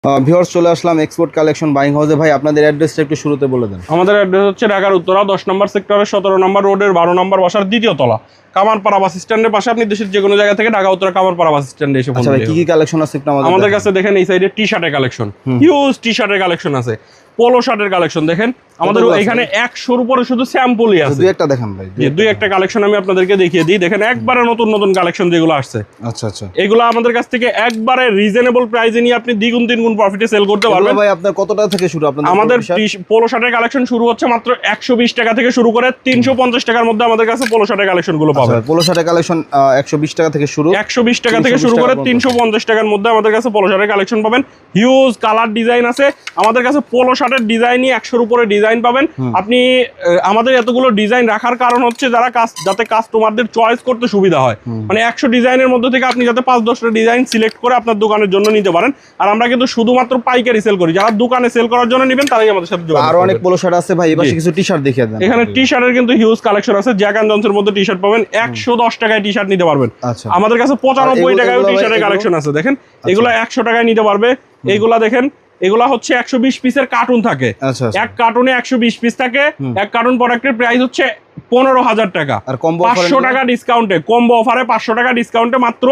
Viewers চলে আসলাম export collection buying হাউসে। ভাই আপনাদের অ্যাড্রেসটা একটু শুরুতে বলে দেন। আমাদের অ্যাড্রেস হচ্ছে ঢাকার উত্তরা 10 নম্বর সেক্টরের 17 নম্বর রোডের 12 নম্বর বাসার দ্বিতীয় তলা, কামারপাড়া বাস স্ট্যান্ডের পাশে। আপনি দেশের যে কোনো জায়গা থেকে ঢাকা উত্তরা কামারপাড়া বাস স্ট্যান্ডে এসে আচ্ছা ভাই, কি কি কালেকশন আছে একটু আমাদের কাছে দেখেন। এই সাইডে টি শার্টের কালেকশন, হিউজ টি শার্টের কালেকশন আছে, পোলো শার্টের কালেকশন দেখেন। আমাদের এখানে 100-র উপরে শুধু স্যাম্পলই আছে। দুই একটা দেখান ভাই, দুই একটা কালেকশন আমি আপনাদেরকে দেখিয়ে দিই। দেখেন একবারে নতুন নতুন কালেকশন যেগুলো আসছে। আচ্ছা আচ্ছা, এগুলো আমাদের কাছ থেকে একবারে রিজনেবল প্রাইসে নিয়ে আপনি দ্বিগুণ তিনগুণ প্রফিটে সেল করতে পারবেন। ভাই আপনার কত টাকা থেকে শুরু? আমাদের পোলো শার্টের কালেকশন শুরু হচ্ছে মাত্র 120 টাকা থেকে শুরু করে 350 টাকার মধ্যে আমাদের কাছে পোলো শার্টের কালেকশন গুলো পাবেন। পোলো শার্টের কালেকশন 120 টাকা থেকে শুরু, 120 টাকা থেকে শুরু করে 350 টাকার মধ্যে আমাদের কাছে পোলো শার্টের কালেকশন পাবেন। হিউজ কালার ডিজাইন আছে আমাদের কাছে। পোলো শার্টের ডিজাইনই 100-র উপরে ডিজাইন পাবেন আপনি। আমাদের এতগুলো ডিজাইন রাখার কারণ হচ্ছে যাতে কাস্টমারদের চয়েস করতে সুবিধা হয়। মানে 100 ডিজাইনের মধ্যে থেকে আপনি যাতে 5-10টা ডিজাইন সিলেক্ট করে আপনার দোকানের জন্য নিতে পারেন। আর আমরা কিন্তু শুধুমাত্র পাইকারি সেল করি। যারা দোকানে সেল করার জন্য নেবেন তারাই আমাদের সাথে যোগাযোগ করবেন। আর অনেক পোলো শার্ট আছে ভাই, এবার কিছু টি শার্ট দেখিয়ে দেন। এখানে টি শার্টের কিন্তু হিউজ কালেকশন আছে। জ্যাক এন্ড জনসের মধ্যে টি শার্ট পাবেন 110 টাকায় টি শার্ট নিতে পারবেন। আমাদের কাছে 95 টাকায় টি শার্টের কালেকশন আছে। দেখেন এগুলো 100 টাকায় নিতে পারবে। এইগুলা দেখেন, এগুলা হচ্ছে 120 পিসের কার্টুন থাকে। এক কার্টুনে 120 পিস থাকে। এক কার্টুন প্রোডাক্টের প্রাইস হচ্ছে 15,000 টাকা। আর 500 টাকা ডিসকাউন্টে, কম্বো অফারে 500 টাকা ডিসকাউন্টে মাত্র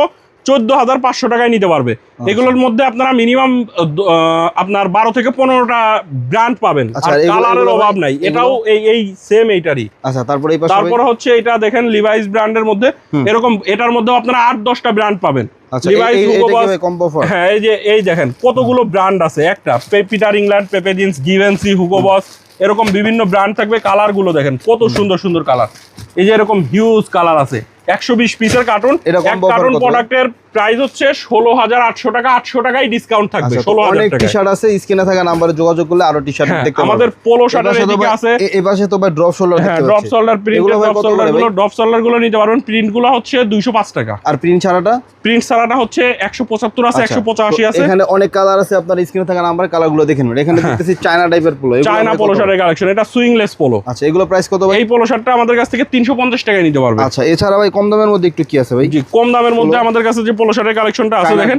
14,500 টাকায় নিতে পারবে। এগুলোর মধ্যে আপনারা মিনিমাম আপনার 12 থেকে 15টা ব্র্যান্ড পাবেন। আর কালারের অভাব নাই। এটাও এই সেম এইটারই। আচ্ছা, তারপরে হচ্ছে এটা দেখেন লিভাইস ব্র্যান্ডের মধ্যে এরকম, এটার মধ্যে আপনারা 8-10টা ব্র্যান্ড পাবেন। হ্যাঁ, এই দেখেন কতগুলো ব্র্যান্ড আছে। একটা পিটার ইংল্যান্ড, পেপে জিন্স, গিভেন্সি, হুগো বস, এরকম বিভিন্ন ব্র্যান্ড থাকবে। কালার গুলো দেখেন কত সুন্দর সুন্দর কালার। এই যে এরকম হিউজ কালার আছে। 120 পিসের কার্টুন। এক কার্টুন প্রোডাক্টের প্রাইস হচ্ছে 16,800 টাকা। 800 টাকায় ডিসকাউন্ট থাকবে। 16,000 টাকা। টি-শার্ট আছে, স্ক্রিনে থাকা নম্বরে যোগাযোগ করলে আরো টি-শার্ট দেখতে পাবেন। আমাদের পোলো শার্টের এদিকে আছে। এই পাশে তো ভাই ড্রপ শোল্ডার দেখতে পাচ্ছি। Drop shoulder print, drop shoulder গুলো নিতে পারবেন। প্রিন্ট গুলো হচ্ছে 205 টাকা। আর প্রিন্ট ছাড়াটা হচ্ছে 175 আছে, 185 আছে। এখানে অনেক কালার আছে। আপনার স্ক্রিনে থাকা নাম্বারে কালারগুলো দেখে নেবেন। এখানে দেখতেছি চায়না টাইপের পোলো, চায়না পোলো শার্টের কালেকশন। এটা সুইংলেস পোলো। আচ্ছা, এগুলো প্রাইস কত ভাই? এই পোলো শার্টটা আমাদের কাছ থেকে 350 টাকায় নিতে পারবেন। আচ্ছা, এছাড়া ভাই কম দামের মধ্যে একটু কি আছে ভাই? জি, কম দামের মধ্যে আমাদের কাছে যে পোলো শার্টের কালেকশনটা আছে দেখেন।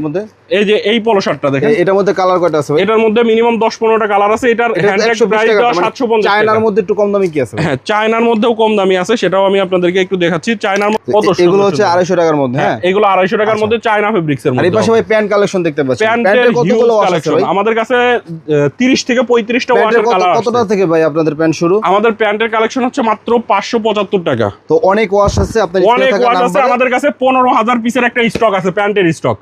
এই যে এই পোলো শার্টটা দেখেন, এটার মধ্যে কালার কয়টা আছে ভাই? এটার মধ্যে মিনিমাম 10-15টা কালার আছে। এটার হ্যান্ডটেগ প্রাইস 750 টাকা। চায়নার মধ্যে একটু কম দামি কি আছে? হ্যাঁ, চায়নার মধ্যেও কম দামি আছে, সেটাও আমি আপনাদেরকে একটু দেখাচ্ছি। চায়নার কত এগুলো হচ্ছে 250 টাকার মধ্যে। হ্যাঁ, এগুলো 250 টাকার মধ্যে চায়না ফেব্রিক্সের মধ্যে। আর এই পাশে ভাই প্যান্ট কালেকশন দেখতে পাচ্ছি। প্যান্টের কতগুলো কালেকশন আমাদের কাছে 30 থেকে 35টা ওয়াশের কালার আছে। কতটা থেকে ভাই আপনাদের প্যান্ট শুরু? আমাদের প্যান্টের কালেকশন হচ্ছে মাত্র 575 টাকা। তো অনেক ওয়াশ আছে আপনাদের। অনেক ওয়াশ আছে আমাদের কাছে। 15,000 পিসের একটা স্টক আছে, প্যান্টের স্টক।